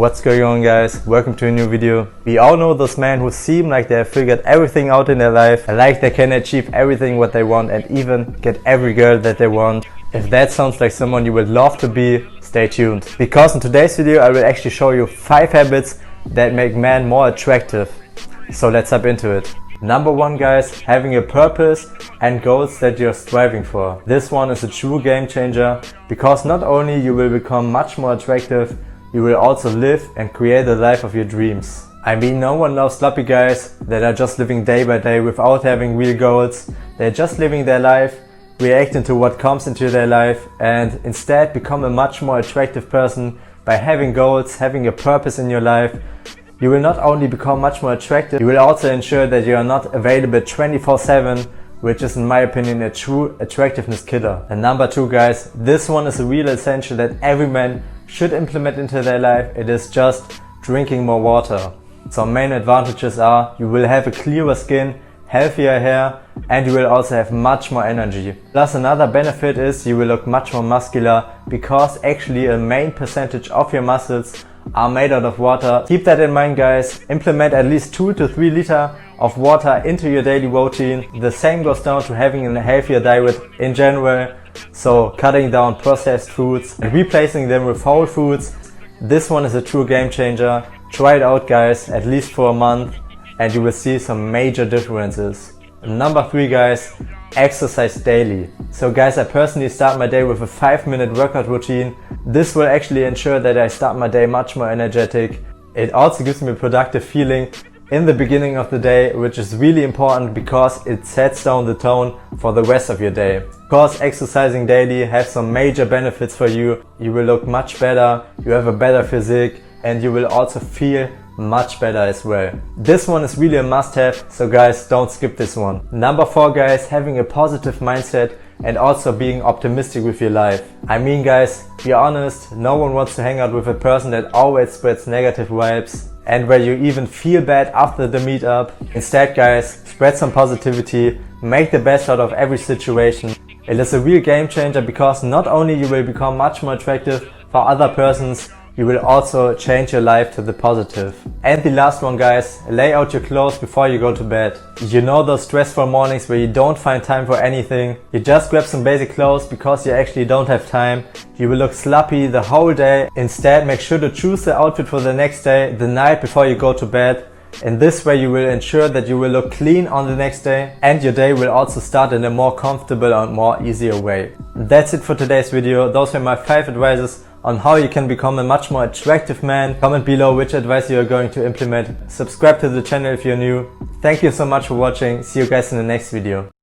What's going on, guys? Welcome to a new video. We all know those men who seem like they have figured everything out in their life, like they can achieve everything what they want and even get every girl that they want. If that sounds like someone you would love to be, stay tuned. Because in today's video I will actually show you 5 habits that make men more attractive. So let's hop into it. Number 1, guys, having a purpose and goals that you're striving for. This one is a true game changer because not only you will become much more attractive, you will also live and create the life of your dreams. I mean, no one loves sloppy guys that are just living day by day without having real goals. They're just living their life, reacting to what comes into their life, and instead become a much more attractive person by having goals, having a purpose in your life. You will not only become much more attractive, you will also ensure that you are not available 24/7, which is in my opinion a true attractiveness killer. And number 2, guys, this one is a real essential that every man should implement into their life. It is just drinking more water. Some main advantages are you will have a clearer skin, healthier hair, and you will also have much more energy. Plus another benefit is you will look much more muscular because actually a main percentage of your muscles are made out of water. Keep that in mind, guys. Implement at least 2 to 3 liters of water into your daily routine. The same goes down to having a healthier diet in general. So cutting down processed foods and replacing them with whole foods. This one is a true game changer. Try it out, guys, at least for a month and you will see some major differences. Number 3, guys, exercise daily. So guys, I personally start my day with a 5-minute workout routine. This will actually ensure that I start my day much more energetic. It also gives me a productive feeling in the beginning of the day, which is really important because it sets down the tone for the rest of your day. Of course, exercising daily has some major benefits for you. You will look much better, you have a better physique, and you will also feel much better as well. This one is really a must-have, so guys, don't skip this one. Number 4, guys, having a positive mindset and also being optimistic with your life. I mean, guys, be honest, no one wants to hang out with a person that always spreads negative vibes and where you even feel bad after the meetup. Instead, guys, spread some positivity, make the best out of every situation. It is a real game changer because not only you will become much more attractive for other persons, you will also change your life to the positive. And the last one, guys, lay out your clothes before you go to bed. You know those stressful mornings where you don't find time for anything? You just grab some basic clothes because you actually don't have time. You will look sloppy the whole day. Instead, make sure to choose the outfit for the next day, the night before you go to bed. In this way you will ensure that you will look clean on the next day and your day will also start in a more comfortable and more easier way. That's it for today's video. Those were my 5 advices on how you can become a much more attractive man. Comment below which advice you are going to implement. Subscribe to the channel if you're new. Thank you so much for watching. See you guys in the next video.